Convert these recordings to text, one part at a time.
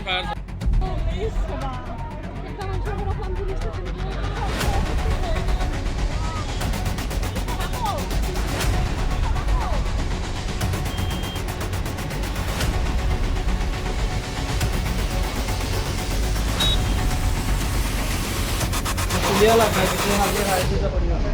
Fire Dia lah kayak gitu hampir itu seperti itu.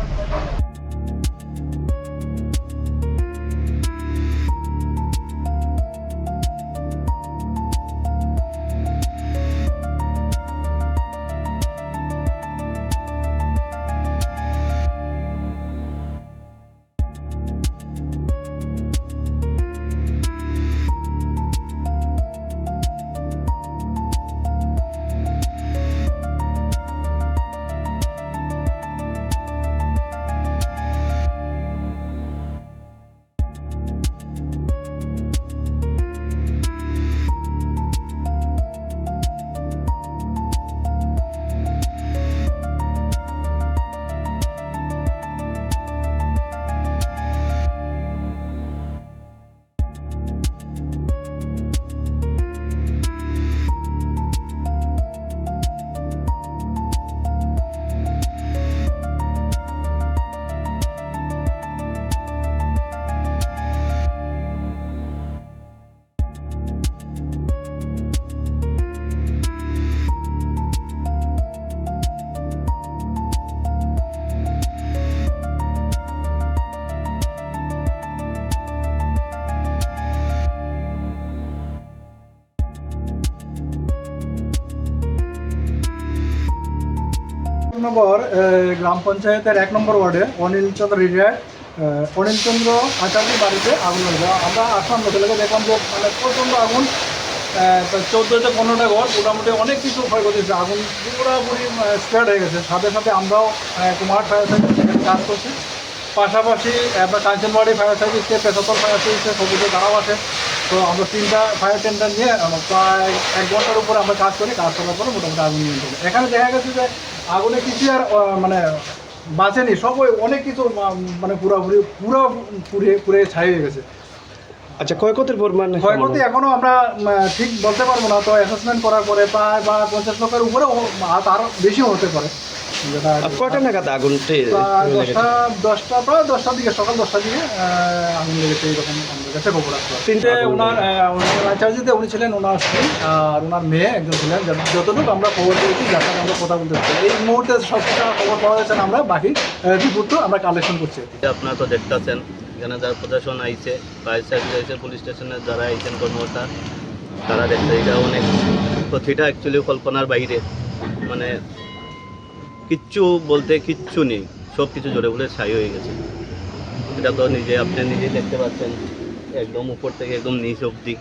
নম্বর গ্রাম পঞ্চায়েতের 1 নম্বর ওয়ার্ডে অনিল চন্দ্র বাড়িতে আগুন লাগবে। আমরা আসলাম লোকে দেখলাম যে মানে প্রচণ্ড আগুন, 14 থেকে 15টা ঘর, মোটামুটি অনেক কিছু ক্ষয়ক্ষতি হয়েছে। আগুন পুরোপুরি স্প্রেড হয়ে গেছে। সাথে সাথে আমরাও কুমার ফায়ার সার্ভিস সেখানে কাজ করছি, পাশাপাশি কাঞ্চনবাড়ি ফায়ার সার্ভিসে, পেশাতল ফায়ার সার্ভিসে সবুজে দাঁড়াও আছে। তো আমরা 3টা ফায়ার টেন্ডার নিয়ে প্রায় 1 ঘন্টার উপরে আমরা কাজ করি। কাজ করার পরে মোটামুটি আগুন নিয়ন্ত্রণ। এখানে দেখা গেছে যে আগুনে কিছু আর মানে বাঁচেনি, সব অনেক কিছু মানে পুরে ছাই হয়ে গেছে। আচ্ছা, ক্ষয়ক্ষতির পরিমাণ ক্ষয়ক্ষতি এখনও আমরা ঠিক বলতে পারবো না। তো অ্যাসেসমেন্ট করার পরে প্রায় 50 লক্ষের উপরে তার বেশি হতে পারে। কয়টা নাগাদ আগুনটি? 10টার দিকে, সকাল 10টার দিকে আগুন লেগেছে, এইরকম আমাদের কাছে খবর আসলো। 3টে ওনার রাইচার্জিতে উনি ছিলেন, ওনার স্ত্রী আর ওনার মেয়ে একজন ছিলেন। যতটুকু আমরা খবর পেয়েছি, যার সাথে আমরা কথা বলতে পারি, এই মুহূর্তে সবকিছু খবর পাওয়া যাচ্ছে না। আমরা বাকি রিপোর্ট আমরা কালেকশন করছি। আপনারা তো দেখতেছেন এখানে যার প্রশাসন আইছে, ফায়ার সার্ভিস আইছে, পুলিশ স্টেশনের যারা আইছেন কর্মকর্তা, তারা দেখছে এটা অনেক ক্ষতিটা অ্যাকচুয়ালি কল্পনার বাইরে। মানে কিচ্ছু বলতে কিচ্ছু নেই, সব কিছু জোরে বলে ছাই হয়ে গেছে। এটা তো আপনি নিজেই দেখতে পাচ্ছেন, একদম উপর থেকে একদম নিচ অবধি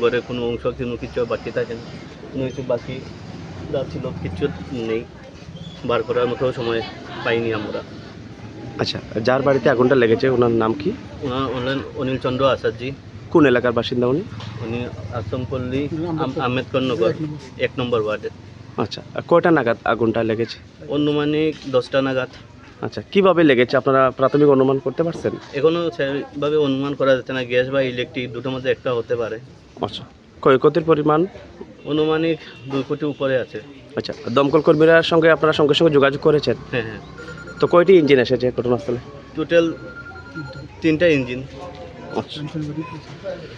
ঘরের কোনো অংশ কিছু বাকি থাকে না, কোনো কিছু বাকি যা ছিল কিচ্ছু নেই, বার করার মতো সময় পাইনি আমরা। আচ্ছা, যার বাড়িতে আগুনটা লেগেছে ওনার নাম কি? ওনার অনিল চন্দ্র আচার্যি। কোন এলাকার বাসিন্দা উনি? উনি আশ্রমপল্লী আম্বেদকর নগর 1 নম্বর ওয়ার্ডে। আচ্ছা, আর কয়টা নাগাদ আগুনটা লেগেছে? অনুমানিক 10টা নাগাদ। আচ্ছা, কিভাবে লেগেছে আপনারা প্রাথমিক অনুমান করতে পারছেন? এখনও সেভাবে অনুমান করা যাচ্ছে না, গ্যাস বা ইলেকট্রিক দুটোর মধ্যে একটা হতে পারে। আচ্ছা, ক্ষয়ক্ষতির পরিমাণ অনুমানিক 2 কোটি উপরে আছে। আচ্ছা, দমকল কর্মীদের সঙ্গে আপনারা সঙ্গে সঙ্গে যোগাযোগ করেছেন? হ্যাঁ হ্যাঁ। তো কয়টি ইঞ্জিন এসেছে ঘটনাস্থলে? টোটাল 3টা ইঞ্জিন,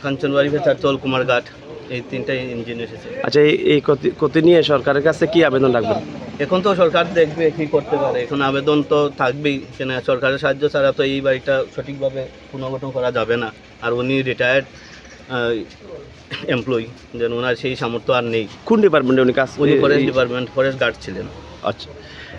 কাঞ্চনবাড়ি, ভেচারতল, কুমারঘাট, এই 3টা ইঞ্জিন এসেছে। আচ্ছা, এই ক্ষতি নিয়ে সরকারের কাছে কি আবেদন রাখবেন? এখন তো সরকার দেখবে কী করতে পারে। এখন আবেদন তো থাকবেই, কেন সরকারের সাহায্য ছাড়া তো এই বাড়িটা সঠিকভাবে পুনর্গঠন করা যাবে না। আর উনি রিটায়ার্ড এমপ্লয়ি, যেন ওনার সেই সামর্থ্য আর নেই। কোন ডিপার্টমেন্টে উনি কাজ? উনি ফরেস্ট ডিপার্টমেন্ট, ফরেস্ট গার্ড ছিলেন। আচ্ছা।